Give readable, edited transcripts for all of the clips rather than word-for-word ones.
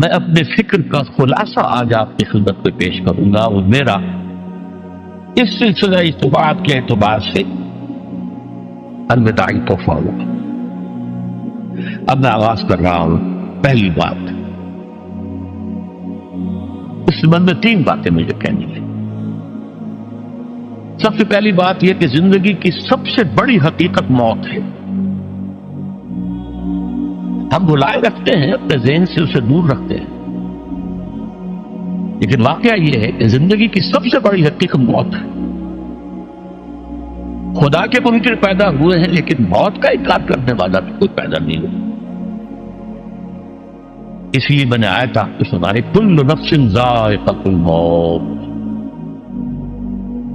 میں اپنے فکر کا خلاصہ آج آپ کی خدمت میں پیش کروں گا، وہ میرا اس سلسلہ اجتماعات کے اعتبار سے الوداعی تحفہ ہوگا۔ اب میں آغاز کر رہا ہوں۔ پہلی بات، اس سبب میں 3 باتیں مجھے کہنی ہیں۔ سب سے پہلی بات یہ کہ زندگی کی سب سے بڑی حقیقت موت ہے۔ ہم بلائے رکھتے ہیں، اپنے ذہن سے اسے دور رکھتے ہیں، لیکن واقعہ یہ ہے کہ زندگی کی سب سے بڑی حقیقت موت ہے۔ خدا کے منکر پیدا ہوئے ہیں، لیکن موت کا انکار کرنے والا تو کوئی پیدا نہیں ہوا۔ اس لیے میں نے آیت آپ کو سنائی، کل نفس ذائقۃ الموت،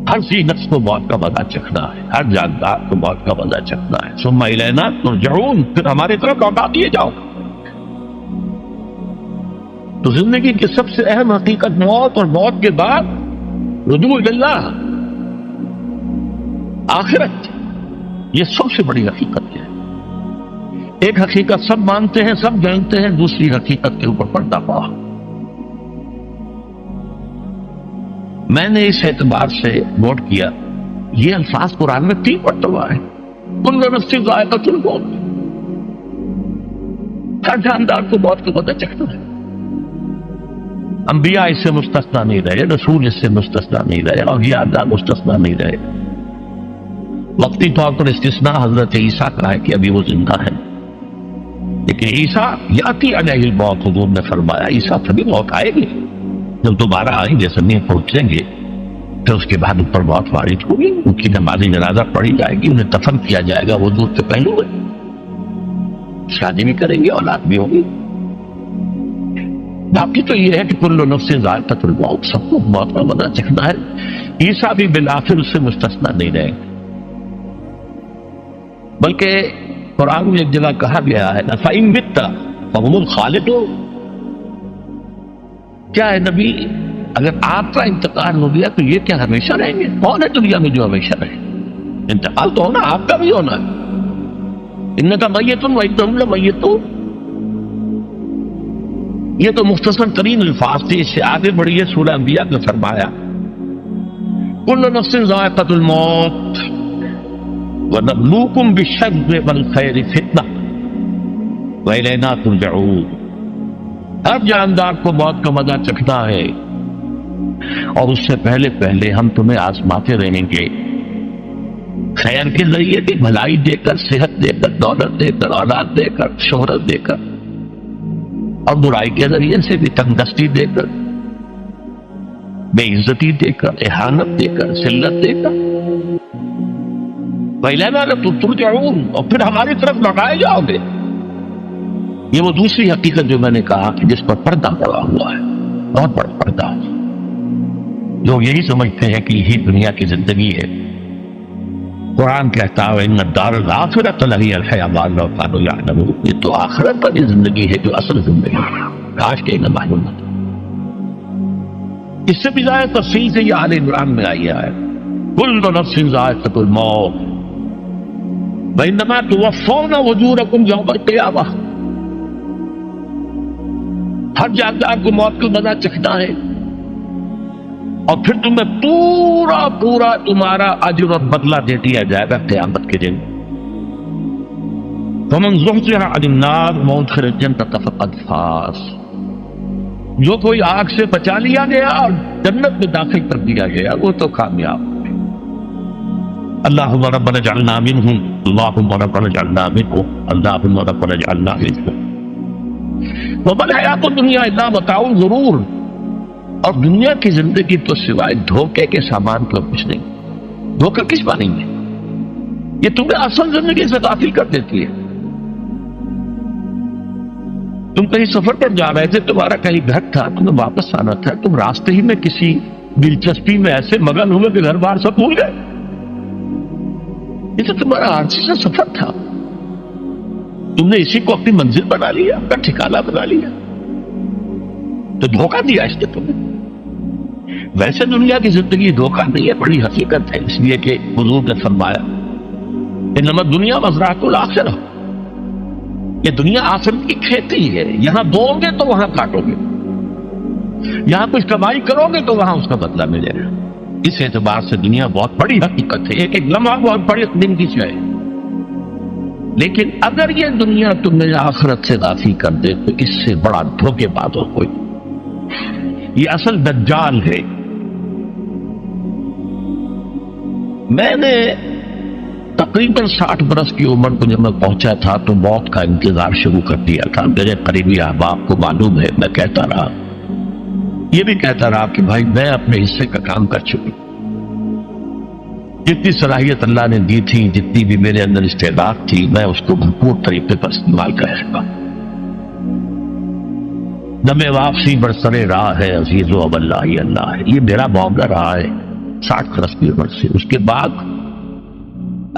ہر سی نفس کو موت کا مزہ چکھنا ہے، ہر جاندار کو موت کا مزہ چکھنا ہے۔ ثم الینا ترجعون، پھر ہماری طرف لوٹا دیے جاؤ۔ تو زندگی کی سب سے اہم حقیقت موت، اور موت کے بعد رجوع اللہ، آخرت، یہ سب سے بڑی حقیقت ہے۔ ایک حقیقت سب مانتے ہیں، سب جانتے ہیں، دوسری حقیقت کے اوپر پردہ پڑا۔ میں نے اس اعتبار سے نوٹ کیا، یہ الفاظ قرآن میں 3 مرتبہ ہے، کل نفس ذائقۃ الموت، ہر جاندار کو موت کا مزہ چکھنا ہے۔ انبیاء اس سے مستثنا نہیں رہے، رسول اس سے مستثنا نہیں رہے، اولیاء اللہ مستثنا نہیں رہے۔ وقتی طور پر استثناء حضرت عیسیٰ کا ہے کہ ابھی وہ زندہ ہے، لیکن عیسیٰ یاتی علیہ الموت، حضور نے فرمایا عیسیٰ تبھی موت آئے گی جب دوبارہ آئیں گے، زمین پہنچیں گے، پھر اس کے بعد اوپر موت وارد ہوگی، ان کی نماز جنازہ پڑھی جائے گی، انہیں دفن کیا جائے گا وضو سے پہلے، شادی بھی کریں گے، اولاد بھی ہوگی۔ باقی تو یہ ہے کہ کل نفس ذائقۃ الموت، سب کو موت کا مزہ چکھنا ہے۔ عیسیٰ بھی بالآخر اس سے مستثنا نہیں رہے، بلکہ قرآن میں ایک جگہ کہا گیا ہے فَإِن مِتَّ فَهُمُ الْخَالِدُونَ، کیا ہے نبی، اگر آپ کا انتقال ہو گیا تو یہ کیا ہمیشہ رہیں گے؟ کون ہے دنیا میں جو ہمیشہ رہے؟ انتقال تو ہونا، آپ کا بھی ہونا ہے۔ اِنَّكَ مَيِّتٌ وَإِنَّهُمْ لَمَيِّتُونَ، یہ تو مختصر ترین الفاظ تھے، اس سے آگے بڑھیے سورہ انبیاء میں فرمایا كُلُّ نَفْسٍ ذَائِقَةُ الْمَوْتِ وَنَبْلُوكُمْ بِالشَّرِّ وَالْخَيْرِ فِتْنَةً وَإِلَيْنَا تُرْجَعُونَ، ہر جاندار کو موت کا مزہ چکھنا ہے، اور اس سے پہلے پہلے ہم تمہیں آزماتے رہیں گے، خیر کے ذریعے بھی، بھلائی دے کر، صحت دے کر، دولت دے کر، اولاد دے کر، شہرت دے کر، اور برائی کے ذریعے سے بھی، تنگدستی دے کر، بے عزتی دے کر، اہانت دے کر، ذلت دے کر، وَإِلَيْنَا تُرْجَعُونَ، اور پھر ہماری طرف لوٹائے جاؤ گے۔ یہ وہ دوسری حقیقت جو میں نے کہا کہ جس پر پردہ پڑا ہوا ہے، بہت بڑا پردہ۔ لوگ یہی سمجھتے ہیں کہ یہی دنیا کی زندگی ہے۔ قرآن کہتا ہے إِنَّ الدَّارَ الْآخِرَةَ لَهِيَ الْحَيَوَانُ لَوْ كَانُوا يَعْلَمُونَ، یہ تو آخرت پر یہ زندگی ہے جو اصل زندگی ہے، کاش کہ انہیں معلوم ہوتا۔ اس سے بھی زیادہ تفصیل سے یہ آل عمران میں آئی ہے، كُلُّ نَفْسٍ ذَائِقَةُ الْمَوْتِ وَإِنَّمَا تُوَفَّوْنَ أُجُورَكُمْ يَوْمَ الْقِيَامَةِ، ہر جاندار کو موت کا مزہ چکھنا ہے، اور پھر تمہیں پورا پورا تمہارا اجر اور بدلہ دے دیا جائے گا قیامت کے دن۔ فَمَنْ زُحْزِحَ عَنِ النَّارِ وَأُدْخِلَ الْجَنَّةَ فَقَدْ فَازَ، جو کوئی آگ سے بچا لیا گیا اور جنت میں داخل کر دیا گیا وہ تو کامیاب۔ اللہم ربنا اجعلنا منہم، اللہم ربنا اجعلنا منہم، اللہم ربنا اجعلنا منہم۔ وَمَا الْحَيَاةُ الدُّنْيَا إِلَّا مَتَاعُ الْغُرُورِ، اور دنیا کی زندگی تو سوائے دھوکے کے سامان کو کچھ نہیں۔ دھوکہ کس معنی میں؟ یہ تمہیں اصل زندگی سے غافل کر دیتی ہے۔ تم کہیں سفر پر جا رہے تھے، تمہارا کہیں گھر تھا، تمہیں واپس آنا تھا، تم راستے ہی میں کسی دلچسپی میں ایسے مگن ہوئے کہ گھر بار سب بھول گئے۔ یہ تو تمہارا عارضی سے سفر تھا، تم نے اسی کو اپنی منزل بنا لیا، اپنا ٹھکانہ بنا لیا، تو دھوکہ دیا اس نے تمہیں۔ ویسے دنیا کی زندگی دھوکہ نہیں ہے، بڑی حقیقت ہے، اس لیے کہ حضور نے فرمایا انما الدنیا مزرعۃ الآخرہ، یہ دنیا آخرت کی کھیتی ہے، یہاں بو گے تو وہاں کاٹو گے، یہاں کچھ کمائی کرو گے تو وہاں اس کا بدلہ ملے گا۔ اس اعتبار سے دنیا بہت بڑی حقیقت ہے، ایک ایک لمحہ بہت بڑی دن کی ہے، لیکن اگر یہ دنیا تمہیں آخرت سے غافل کر دے تو اس سے بڑا دھوکے باز ہو کوئی۔ یہ اصل دجال ہے۔ میں نے تقریباً 60 برس کی عمر کو جب میں پہنچا تھا تو موت کا انتظار شروع کر دیا تھا۔ میرے قریبی احباب کو معلوم ہے، میں کہتا رہا، یہ بھی کہتا رہا کہ بھائی میں اپنے حصے کا کام کر چکی، جتنی صلاحیت اللہ نے دی تھی، جتنی بھی میرے اندر استعداد تھی، میں اس کو بھرپور طریقے پر استعمال کرے گا۔ دم واپسی برسر راہ ہے عزیز و اب اللہ ہی اللہ ہے، یہ میرا معاملہ رہا ہے 60 برس کی عمر سے۔ اس کے بعد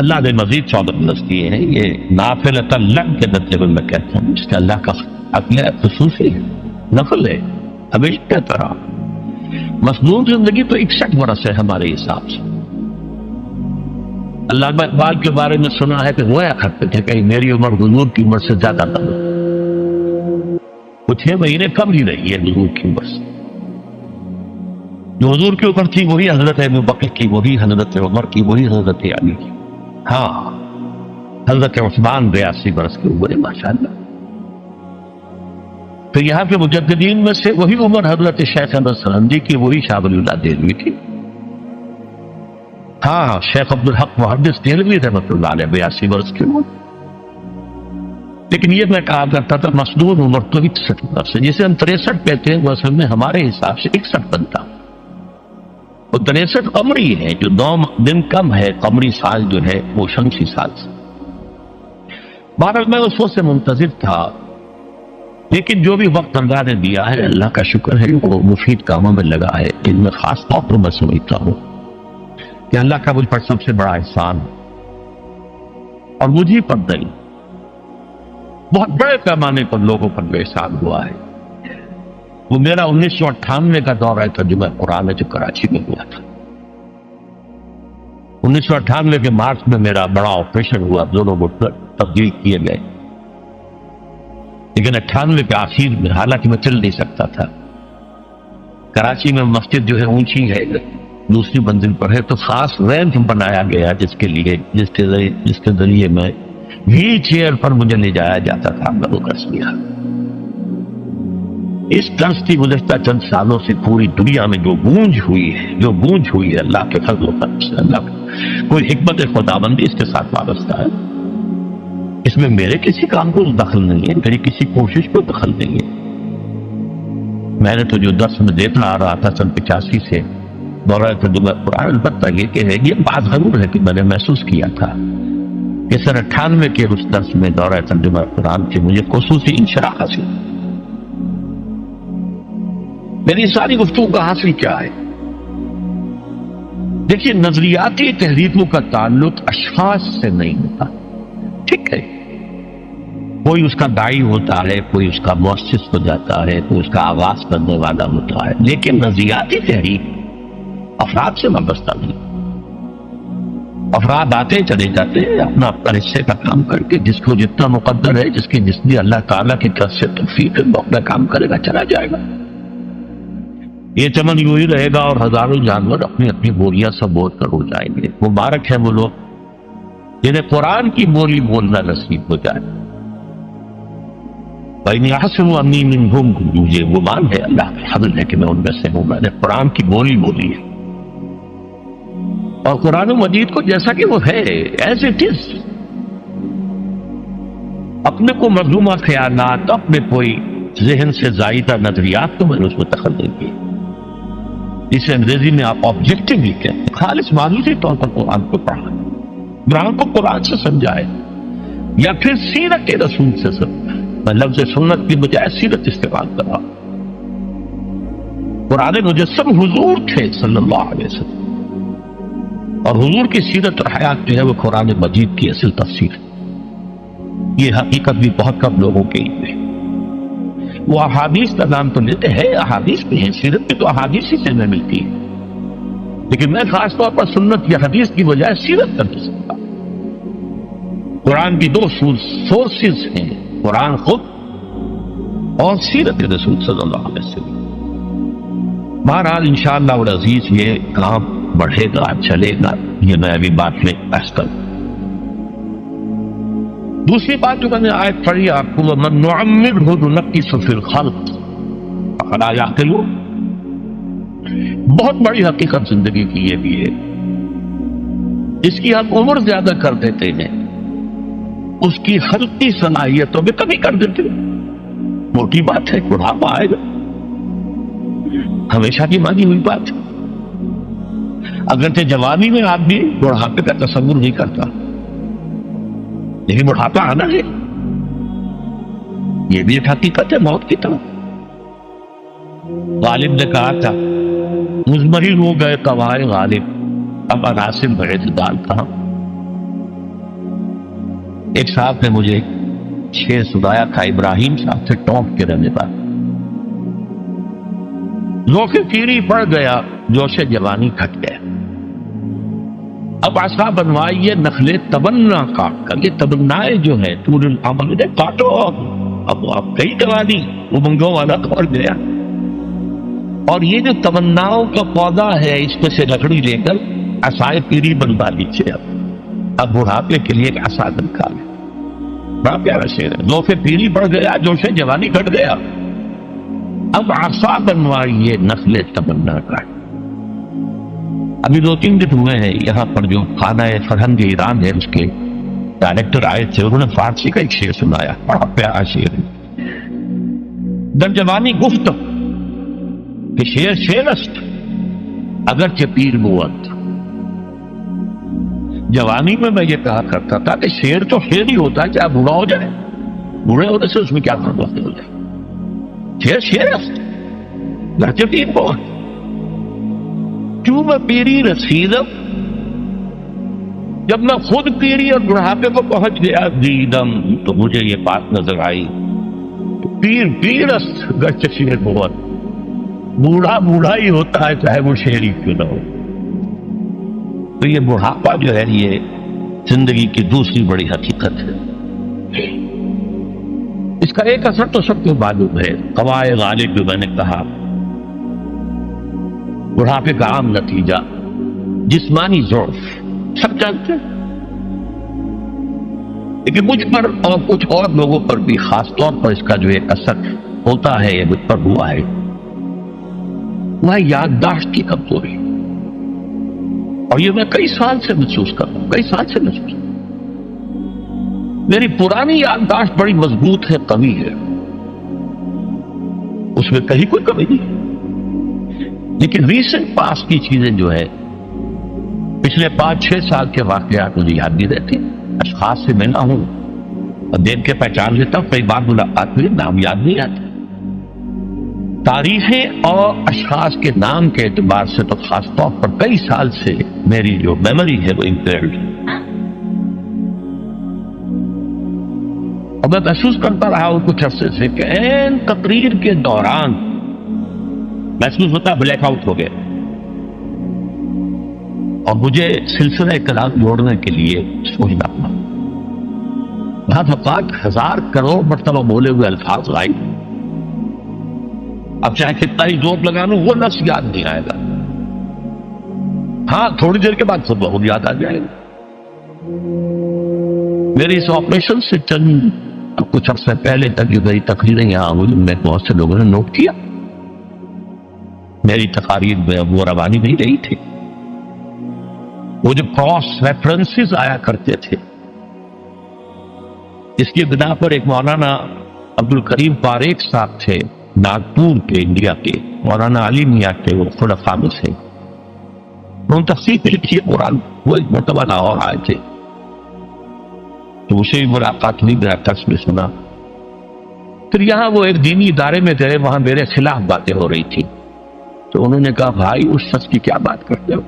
اللہ نے مزید 14 برس دیے ہیں، یہ نافلۃ اللہ کے نتیجے میں کہتا ہوں، اس کا اللہ کا عقل خصوصی ہے، نفل ہے۔ ہمیشہ کہتا رہا مصنون زندگی تو 61 برس ہے ہمارے حساب سے۔ علامہ اقبال کے بارے میں سنا ہے کہ وہ کرتے تھے کہ میری عمر حضور کی عمر سے زیادہ نہ ہو، کچھ 6 مہینے کم ہی رہی ہے حضور کی عمر سے۔ جو حضور کی عمر تھی وہی حضرت ابو بکر کی، وہی حضرت عمر کی، وہی حضرت علی کی۔ ہاں حضرت عثمان 82 برس کی عمر ہے ماشاءاللہ۔ تو یہاں کے مجددین میں سے وہی عمر حضرت شیخ احمد سرہندی کی، وہی شاہ ولی اللہ دہلوی کی۔ ہاں شیخ عبدالحق محدث دہلوی رحمۃ اللہ علیہ 82 برس کی عمر۔ لیکن یہ میں کہا کرتا تھا مصنون عمر تو 61 برس ہے، جسے ہم 63 کہتے ہیں وہ اصل میں ہمارے حساب سے 61 بنتا۔ وہ 63 قمری ہے، جو 9 دن کم ہے، قمری سال جو ہے وہ شمسی سال سے۔ بہرحال میں اس وقت سے منتظر تھا، لیکن جو بھی وقت اللہ نے دیا ہے اللہ کا شکر ہے، وہ مفید کاموں میں لگا ہے، جن میں خاص طور پر میں سمجھتا ہوں کہ اللہ کا مجھ پر سب سے بڑا احسان، اور مجھے پر نہیں بہت بڑے پیمانے پر لوگوں پر بے احسان ہوا ہے، وہ میرا 1998 کا دورہ ترجمہ قرآن ہے جو کراچی میں ہوا تھا۔ 1998 کے مارچ میں میرا بڑا آپریشن ہوا، دونوں گھٹنے تبدیل کیے گئے، لیکن 98 کے آخر میں حالانکہ میں چل نہیں سکتا تھا، کراچی میں مسجد جو ہے اونچی ہے، دوسری منزل پر ہے، تو خاص ریمپ بنایا گیا جس کے ذریعے میں ویل چیئر پر مجھے لے جایا جاتا تھا۔ میں وہ کر لیا۔ اس طرز کی گزشتہ چند سالوں سے پوری دنیا میں جو گونج ہوئی ہے اللہ کے فضل و کرم سے، اللہ کا کوئی حکمت خداوندی اس کے ساتھ وابستہ ہے۔ اس میں میرے کسی کام کو دخل نہیں ہے، میری کسی کوشش کو دخل نہیں ہے۔ میں نے تو جو درس میں دیتا آ رہا تھا سن 85 سے دورہ ترجمہ قرآن، البتہ یہ بات ضرور ہے کہ میں نے محسوس کیا تھا کہ سن 98 کے اس درس میں دورہ ترجمہ قرآن سے مجھے خصوصی انشراح حاصل۔ میری ساری گفتگو کا حاصل کیا ہے؟ دیکھیے، نظریاتی تحریکوں کا تعلق اشخاص سے نہیں ہوتا، ٹھیک ہے، کوئی اس کا داعی ہوتا ہے، کوئی اس کا مؤسس ہو جاتا ہے، کوئی اس کا آغاز کرنے والا ہوتا ہے، لیکن نظریاتی تحریک افراد سے وابستہ نہیں۔ افراد آتے چلے جاتے ہیں اپنا حصے کا کام کر کے، جس کو جتنا مقدر ہے، جس نے اللہ تعالیٰ کی طرف سے توفیق ہے، وہ اپنا کام کرے گا، چلا جائے گا۔ یہ چمن یوں ہی رہے گا اور ہزاروں جانور اپنی اپنی بولیاں سب بول کر اڑ جائیں گے۔ مبارک ہے وہ لوگ جنہیں قرآن کی بولی بولنا نصیب ہو جائے۔ بَإِنِّي أَحْسِبُ أَنِّي مِنْهُمْ، مجھے گمان ہے، اللہ کا فضل ہے کہ میں ان میں سے ہوں، میں نے قرآن کی بولی بولی ہے، اور قرآن مجید کو جیسا کہ وہ ہے ایز اٹ از، اپنے کو مظلومہ خیالات، اپنے کوئی ذہن سے زائدہ نظریات کو میں نے اس میں دخل نہیں کی، جسے انگریزی میں آپ آبجیکٹیولی کہتے ہیں، خالص معلومی طور پر قرآن کو پڑھا، قرآن کو قرآن سے سمجھائے، یا پھر سیرت رسول سے سمجھائے۔ میں لفظ سنت کی بجائے سیرت استعمال کر رہا ہوں۔ قرآن مجسم حضور تھے صلی اللہ علیہ وسلم، اور حضور کی سیرت اور حیات جو ہے وہ قرآن مجید کی اصل تفسیر ہے۔ یہ حقیقت بھی بہت کم لوگوں کے علم ہے۔ وہ احادیث کا نام تو لیتے ہیں، احادیث بھی ہیں، سیرت بھی تو احادیث ہی سے میں ملتی ہے، لیکن میں خاص طور پر سنت یا حدیث کی بجائے سیرت کر سکتا ہوں۔ قرآن کی 2 سورسز ہیں، قرآن خود اور سیرت رسول صلی اللہ علیہ وسلم. بہرحال انشاءاللہ العزیز یہ کام بڑھے گا، چلے گا، یہ میں ابھی بات میں بحث کروں. دوسری بات جو میں نے آیت پڑھی آپ کو، وَمَن نُعَمِّرْهُ نُنَكِّسُ فِي الْخَلْقِ أَفَلَا يَعْقِلُونَ، بہت بڑی حقیقت زندگی کی یہ بھی ہے. اس کی ہم عمر زیادہ کر دیتے ہیں، اس کی خلقی صلاحیتوں میں کمی کر دیتے ہیں. موٹی بات ہے، بڑھاپا آئے گا، ہمیشہ کی مانی ہوئی بات ہے. اگرچہ جوانی میں آدمی بڑھاپے کا تصور نہیں کرتا، لیکن بڑھاپا آنا ہے، یہ بھی ایک حقیقت ہے موت کی طرح. غالب نے کہا تھا مزمحل ہو گئے قوائے غالب، اب عناصر بڑے اعتدال کہاں. ایک صاحب نے مجھے شعر سنایا تھا، ابراہیم صاحب سے ٹونک کے رہنے پر، ذوق پیری پڑ گیا، جوش جوانی گھٹ گیا، اب عصا بنوائیے نخلے تمنا کاٹ کر. یہ تمنائے جو ہے طول العمر نے کاٹو، اب آپ کئی جوانی امنگوں والا دور گیا. اور یہ جو تمناؤں کا پودا ہے، اس میں سے لکڑی لے کر عصائے پیری بنوا لیجیے. اب بڑھاپے کے لیے ایک عصا نکالے. بڑا پیارا شعر ہے، ذوق پیری پڑ گیا، جوش جوانی گھٹ گیا، اب عصا بنوائیے نسل تمنا کاٹ. ابھی 2-3 دن ہوئے ہیں یہاں پر جو خانہ فرہنگ ایران ہے اس کے ڈائریکٹر آئے تھے، انہوں نے فارسی کا ایک شعر سنایا، بڑا پیارا شعر ہے. در جوانی گفت کہ شعر شعر است اگرچہ پیر بود. جوانی میں یہ کہا کرتا تھا کہ شعر تو شعر ہی ہوتا ہے، چاہے بوڑھا ہو جائے، بوڑھے ہونے سے اس میں کیا فرق ہو جائے. شعر شعر است اگرچہ پیر بود. کیوں میں پیری رسیدم، جب میں خود پیری اور بڑھاپے کو پہنچ گیا، دیدم تو مجھے یہ بات نظر آئی، پیر پیر است اگرچہ شعر بود. بوڑھا بوڑھا ہی ہوتا ہے چاہے وہ شعر ہی کیوں نہ ہو. تو یہ بڑھاپا جو ہے یہ زندگی کی دوسری بڑی حقیقت ہے. اس کا ایک اثر تو سب کو معلوم ہے، قوائے غالب جو میں نے کہا، بڑھاپے کا عام نتیجہ جسمانی ضعف، سب جانتے ہیں. لیکن مجھ پر اور کچھ اور لوگوں پر بھی خاص طور پر اس کا جو ایک اثر ہوتا ہے، یہ مجھ پر ہوا ہے، وہ یادداشت کی کمزوری. اور یہ میں کئی سال سے محسوس کر رہا ہوں، کئی سال سے محسوس. میری پرانی یادداشت بڑی مضبوط ہے، قوی ہے، اس میں کہیں کوئی کمی نہیں. لیکن ریسنٹ پاس کی چیزیں جو ہے، پچھلے 5-6 سال کے واقعات مجھے یاد نہیں رہتے. اشخاص سے ملا ہوں اور دیکھ کے پہچان لیتا ہوں، کئی بار ملاقات ہوئی، نام یاد نہیں آتا. تاریخیں اور اشخاص کے نام کے اعتبار سے تو خاص طور پر کئی سال سے میری جو میموری ہے وہ امپیئرڈ ہے. اور میں محسوس کرتا رہا ہوں کچھ عرصے سے کہ این تقریر کے دوران محسوس ہوتا بلیک آؤٹ ہو گیا، اور مجھے سلسلہ کلام جوڑنے کے لیے سوچنا پڑا. بعض اوقات 1000 کروڑ مرتبہ بولے ہوئے الفاظ آئے، اب چاہے کتنا ہی زور لگا لوں وہ لفظ یاد نہیں آئے گا. ہاں تھوڑی دیر کے بعد سب بہت یاد آ جائے گا. میری اس آپریشن سے چند کچھ عرصے پہلے تک جو میری تقریریں یہاں ہوئی، میں بہت سے لوگوں نے نوٹ کیا، میری تقاریر میں وہ روانی نہیں رہی تھی. وہ جو کراس ریفرنسز آیا کرتے تھے، اس کی بنا پر ایک مولانا عبدالکریم پاریک صاحب تھے ناگپور کے، انڈیا کے، مولانا علی میاں کے، وہ خلفاء میں سے، انہوں نے تفسیر لکھی ہے قرآن. وہ ایک مرتبہ لاہور آئے تھے تو اسے بھی ملاقات ہوئی، میرا درس میں سنا. پھر یہاں وہ ایک دینی ادارے میں گئے، وہاں میرے خلاف باتیں ہو رہی تھی، تو انہوں نے کہا بھائی اس شخص کی کیا بات کرتے ہو،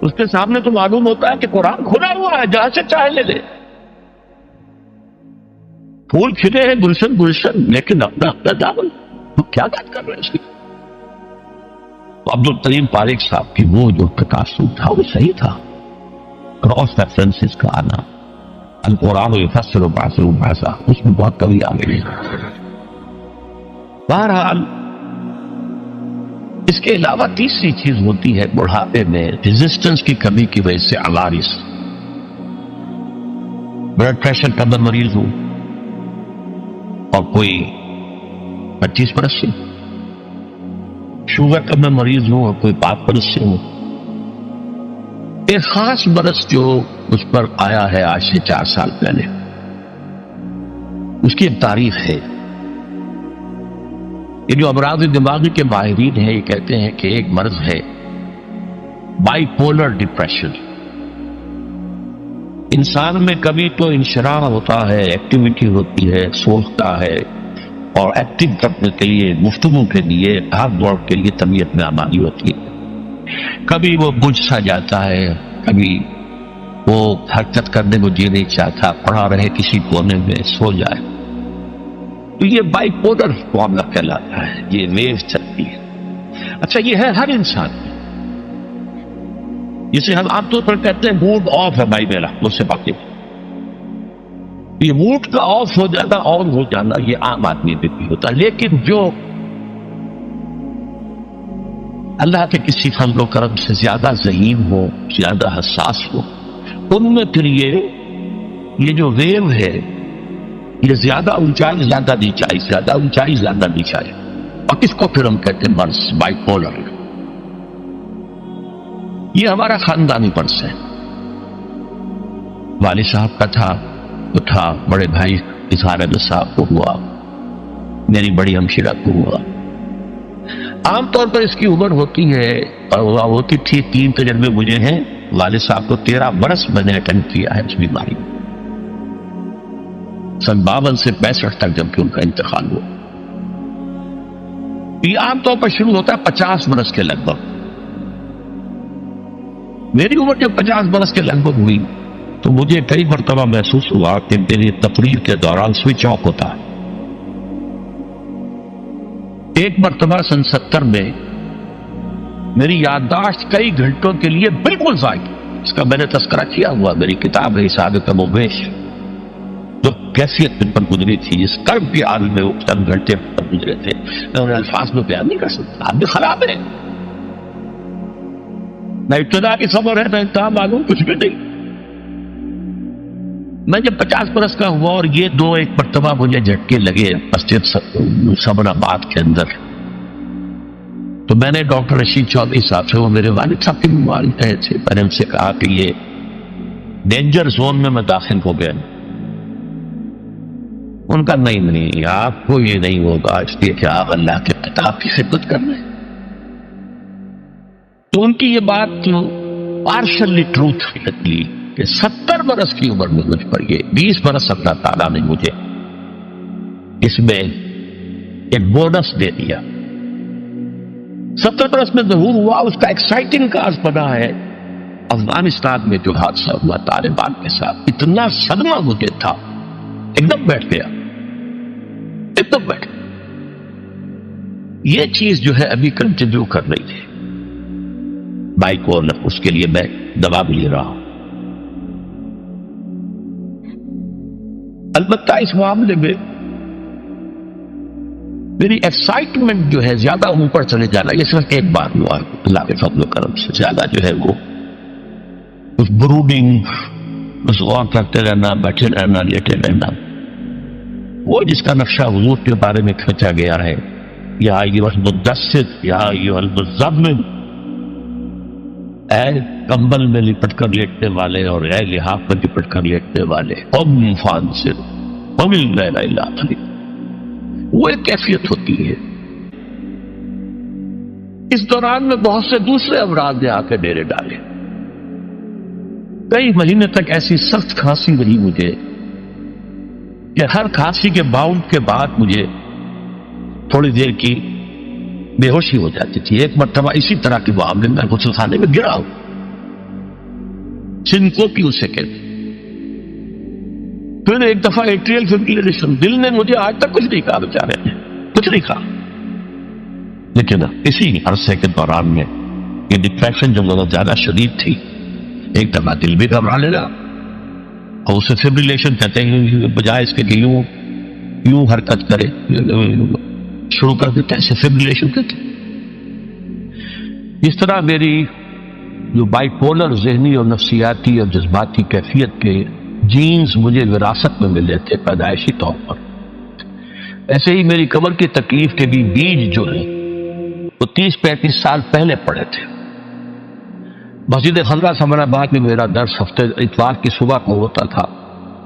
اس کے سامنے تو معلوم ہوتا ہے کہ قرآن کھلا ہوا ہے، جہاں سے چاہے لے لے، پھول کھلے ہیں گلشن گلشن، لیکن اپنا اپنا دامن، تو کیا بات کر رہے ہیں اس کی. عبدالکریم پاریک صاحب کی وہ جو تقاصر تھا وہ صحیح تھا، کراس ریفرنسز کا آنا. القرآن یفسر بعضہ بعضا، اس میں بہت کمی آ گئی۔ بہرحال اس کے علاوہ تیسری چیز ہوتی ہے بڑھاپے میں ریزسٹنس کی کمی کی وجہ سے عوارض۔ بلڈ پریشر کا میں مریض ہوں اور کوئی 25 برس سے، شوگر کا میں مریض ہوں اور کوئی 5 برس سے ہوں۔ ایک خاص برس جو اس پر آیا ہے آج سے 4 سال پہلے، اس کی ایک تاریخ ہے۔ یہ جو امراض دماغی کے ماہرین ہیں یہ کہتے ہیں کہ ایک مرض ہے بائی پولر ڈپریشن۔ انسان میں کبھی تو انشراح ہوتا ہے، ایکٹیویٹی ہوتی ہے، سوچتا ہے اور ایکٹیو کرنے کے لیے، گفتگو کے لیے، بھاگ دوڑ کے لیے طبیعت میں آمادی ہوتی ہے۔ کبھی وہ بجھ سا جاتا ہے، کبھی وہ حرکت کرنے کو جی نہیں چاہتا، پڑا رہے کسی کونے میں، سو جائے۔ تو یہ بائی پولر معاملہ کہلاتا ہے، یہ ویو چلتی ہے۔ اچھا یہ ہے ہر انسان میں، جسے ہم عام طور پر کہتے ہیں موڈ آف ہے بھائی میرا، مجھ سے باقی یہ موڈ کا آف ہو جانا، آن ہو جانا، یہ عام آدمی میں بھی ہوتا ہے۔ لیکن جو اللہ کے کسی فضل و کرم سے زیادہ ذہین ہو، زیادہ حساس ہو، ان میں پھر یہ جو ویو ہے یہ زیادہ اونچائی زیادہ نیچائی، زیادہ اونچائی زیادہ نیچائی، اور اس کو پھر ہم کہتے ہیں مرض، بائی پولر۔ یہ ہمارا خاندانی مرض ہے۔ والد صاحب کا تھا، تو تھا، بڑے بھائی اظہار احمد صاحب کو ہوا، میری بڑی ہمشیرہ کو ہوا۔ عام طور پر اس کی عمر ہوتی ہے، اور ہوتی تھی 3 تجربے مجھے ہیں، والد صاحب کو 13 برس میں نے اٹینڈ کیا ہے اس بیماری میں، سن 52 سے 65 تک جب کہ ان کا انتقال ہوا۔ یہ عام طور پر شروع ہوتا ہے 50 برس کے لگ بھگ۔ میری عمر جب 50 برس کے لگ بھگ ہوئی تو مجھے کئی مرتبہ محسوس ہوا کہ میری تقریر کے دوران سوئچ آف ہوتا ہے۔ ایک مرتبہ سن 70 میں میری یادداشت کئی گھنٹوں کے لیے بالکل ضائع، اس کا میں نے تذکرہ کیا ہوا، میری کتاب ہے حساب کم و بیش، جو کیفیت من پر گزری تھی، جس کرب کے عالم میں وہ چند گھنٹے پر گزرے تھے، میں انہیں الفاظ میں بیان نہیں کر سکتا۔ آدمی خراب ہے، نہ ابتدا کی خبر ہے، نہ انتہا معلوم، کچھ بھی نہیں۔ میں جب 50 برس کا ہوا اور یہ ایک مرتبہ مجھے جھٹکے لگے مسجد سمن آباد کے اندر، تو میں نے ڈاکٹر رشید چودھری صاحب سے، وہ میرے والد صاحب کے بیمار رہے تھے، میں نے ان سے کہا کہ یہ ڈینجر زون میں داخل ہو گیا۔ ان کا نہیں، آپ کو یہ نہیں ہوگا، اس لیے کہ آپ اللہ کے کتاب کی خدمت کر رہے ہیں۔ تو ان کی یہ بات پارشلی ٹروتھ نکلی کہ 70 برس کی عمر میں مجھ پر یہ 20 برس اللہ تعالیٰ نے مجھے اس میں ایک بونس دے دیا۔ 70 برس میں ظہور ہوا، اس کا ایکسائٹنگ کاز بنا ہے افغانستان میں جو حادثہ ہوا طالبان کے ساتھ۔ اتنا صدمہ مجھے تھا، ایک دم بیٹھ گیا، ایک دم بیٹھ گیا۔ یہ چیز جو ہے ابھی کنٹینیو کر رہی ہے بائک کو، اس کے لیے میں دوا بھی لے رہا ہوں۔ البتہ اس معاملے میں میری ایکسائٹمنٹ جو ہے زیادہ اوپر چلے جانا، یہ صرف ایک بار ہوا اللہ کے فضل و کرم سے، زیادہ جو ہے وہ اس بروڈنگ، بس غور کرتے رہنا، بیٹھے رہنا، لیٹے رہنا، وہ جس کا نقشہ حضور کے بارے میں کھینچا گیا ہے، یا ایھا المدثر یا ایھا المزمل، اے کمبل میں لپٹ کر لیٹنے والے اور اے لحاف میں لپٹ کر لیٹنے والے، قم فانذر قم اللیل الا قلیلا، وہ ایک کیفیت ہوتی ہے۔ اس دوران میں بہت سے دوسرے امراض نے آ کے ڈیرے ڈالے، کئی مہینے تک ایسی سخت کھانسی رہی مجھے کہ ہر کھانسی کے باؤنڈ کے بعد مجھے تھوڑی دیر کی بے ہوشی ہو جاتی تھی۔ ایک مرتبہ اسی طرح کے معاملے میں غسل خانے میں گرا ہوں، سنکوپی اسے کہتے۔ پھر ایک دفعہ ایٹریل فبریلیشن، دل نے مجھے آج تک کچھ نہیں کہا، بیچارے نے کچھ نہیں کہا، لیکن اسی عرصے کے دوران میں یہ ڈپریشن جو بہت زیادہ شدید تھی، ایک دفعہ دل بھی گھبرا لینا، اور اسے فبریلیشن کہتے ہیں، بجائے اس کے کہ یوں حرکت کرے شروع کر دیتے ہیں، اسے فبریلیشن کہتے ہیں۔ اس طرح میری جو بائی پولر ذہنی اور نفسیاتی اور جذباتی کیفیت کے جینز مجھے وراثت میں ملے تھے پیدائشی طور پر، ایسے ہی میری کمر کی تکلیف کے بھی بیج جو ہیں وہ 30-35 سال پہلے پڑے تھے۔ مسجد خندہ ثمر آباد میں میرا درس ہفتے اتوار کی صبح کو ہوتا تھا،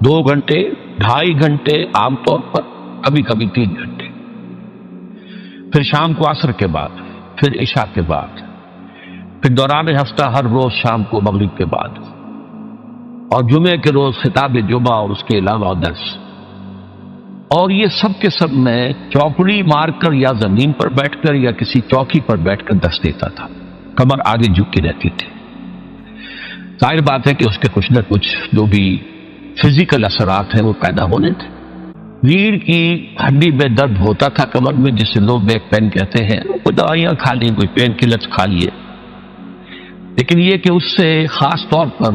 2 گھنٹے 2.5 گھنٹے عام طور پر، کبھی کبھی 3 گھنٹے، پھر شام کو عصر کے بعد، پھر عشاء کے بعد، پھر دوران ہفتہ ہر روز شام کو مغرب کے بعد، اور جمعے کے روز خطاب جمعہ اور اس کے علاوہ درس۔ اور یہ سب کے سب میں چوکڑی مار کر یا زمین پر بیٹھ کر یا کسی چوکی پر بیٹھ کر درس دیتا تھا، کمر آگے جھکی رہتی تھی۔ ظاہر بات ہے کہ اس کے کچھ نہ کچھ جو بھی فزیکل اثرات ہیں وہ پیدا ہونے تھے۔ ریڑھ کی ہڈی میں درد ہوتا تھا کمر میں، جسے لوگ بیک پین کہتے ہیں، کوئی دوائیاں کھا لی، کوئی پین کلرز کھا لیے، لیکن یہ کہ اس سے خاص طور پر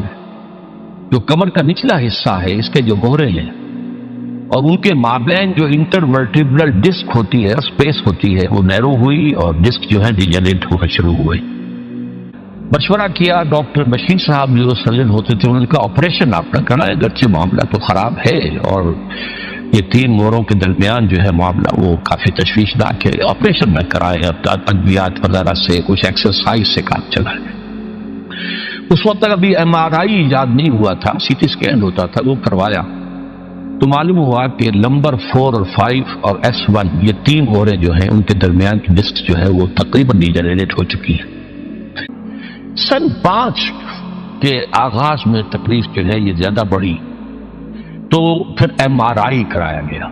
جو کمر کا نچلا حصہ ہے، اس کے جو گہرے ہیں اور ان کے مابین جو انٹرورٹیبرل ڈسک ہوتی ہے، اسپیس ہوتی ہے، وہ نیرو ہوئی اور ڈسک جو ہے ڈیجنریٹ ہونا شروع ہوئے۔ مشورہ کیا، ڈاکٹر بشیر صاحب جو سرجن ہوتے تھے، انہوں نے کہا آپریشن آپ نے کرنا ہے، اگرچہ معاملہ تو خراب ہے اور یہ 3 موروں کے درمیان جو ہے معاملہ وہ کافی تشویشناک ہے، آپریشن میں کرائے، ادویات وغیرہ سے، کچھ ایکسرسائز سے کام چلائے۔ اس وقت تک ابھی MRI ایجاد نہیں ہوا تھا، CT اسکین ہوتا تھا، وہ کروایا تو معلوم ہوا کہ نمبر 4 اور 5 اور S1 یہ 3 موریں جو ہیں ان کے درمیان کی ڈسک جو ہے وہ تقریباً ڈیجنریٹ ہو چکی ہے۔ سن 5 کے آغاز میں تکلیف جو ہے یہ زیادہ بڑھی تو پھر MRI کرایا گیا،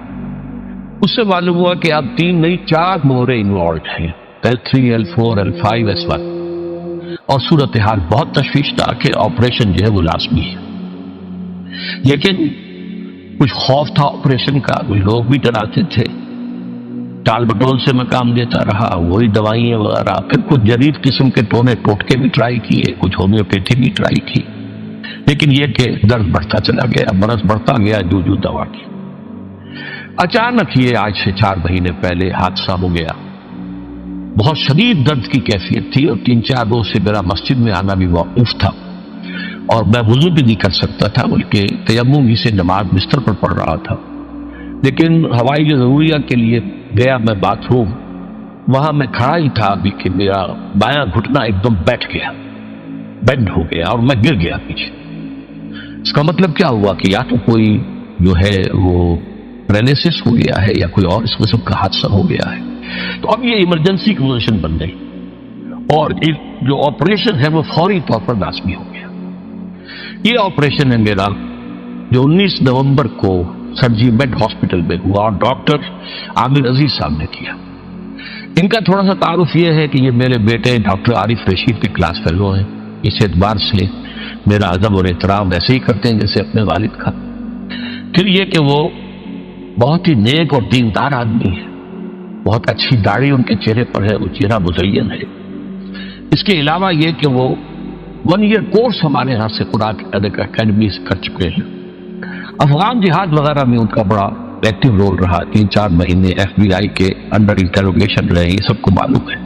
اس سے معلوم ہوا کہ اب 3 نہیں 4 موریں انوالوڈ ہیں، L3 L4 L5 S1، اور صورتحال بہت تشویشناک ہے، آپریشن جو ہے وہ لازمی ہے۔ لیکن کچھ خوف تھا آپریشن کا، کچھ لوگ بھی ڈراتے تھے، ٹال بٹول سے میں کام دیتا رہا، وہی دوائیاں وغیرہ، پھر کچھ جدید قسم کے ٹونے ٹوٹکے بھی ٹرائی کیے، کچھ ہومیوپیتھی بھی ٹرائی کی، لیکن یہ کہ درد بڑھتا چلا گیا، مرض بڑھتا گیا جو دوا کی۔ اچانک یہ آج سے 4 مہینے پہلے حادثہ ہو گیا، بہت شدید درد کی کیفیت تھی اور 3-4 روز سے میرا مسجد میں آنا بھی موقوف تھا، اور میں وضو بھی نہیں کر سکتا تھا، بلکہ تیمم ہی سے نماز بستر پر پڑھ رہا تھا۔ لیکن ہوائی جو ضروریات کے لیے گیا میں باتھ روم، وہاں میں کھڑا ہی تھا ابھی کہ میرا بایاں گھٹنا ایک دم بیٹھ گیا، بینڈ ہو گیا اور میں گر گیا پیچھے۔ اس کا مطلب کیا ہوا کہ یا تو کوئی جو ہے وہ پیرالائسس ہو گیا ہے یا کوئی اور اس قسم کا حادثہ ہو گیا ہے۔ تو اب یہ ایمرجنسی کی پوزیشن بن گئی اور جو آپریشن ہے وہ فوری طور پر لازمی ہو گیا۔ یہ آپریشن ہے میرا جو 19 نومبر کو سرجی میڈ ہاسپٹل میں ہوا اور ڈاکٹر عامر عزیز صاحب نے کیا۔ ان کا تھوڑا سا تعارف یہ ہے کہ یہ میرے بیٹے ڈاکٹر عارف رشید کے کلاس فیلو ہیں، اس اعتبار سے میرا ادب اور احترام ویسے ہی کرتے ہیں جیسے اپنے والد کا۔ پھر یہ کہ وہ بہت ہی نیک اور دیندار آدمی ہے، بہت اچھی داڑھی ان کے چہرے پر ہے، وہ چہرہ مزین ہے۔ اس کے علاوہ یہ کہ وہ 1 ایئر کورس ہمارے ہاں سے قرآن اکیڈمی سے کر چکے ہیں۔ افغان جہاد وغیرہ میں ان کا بڑا ایکٹیو رول رہا، 3-4 مہینے FBI کے انڈر انٹروگیشن رہے، یہ سب کو معلوم ہے۔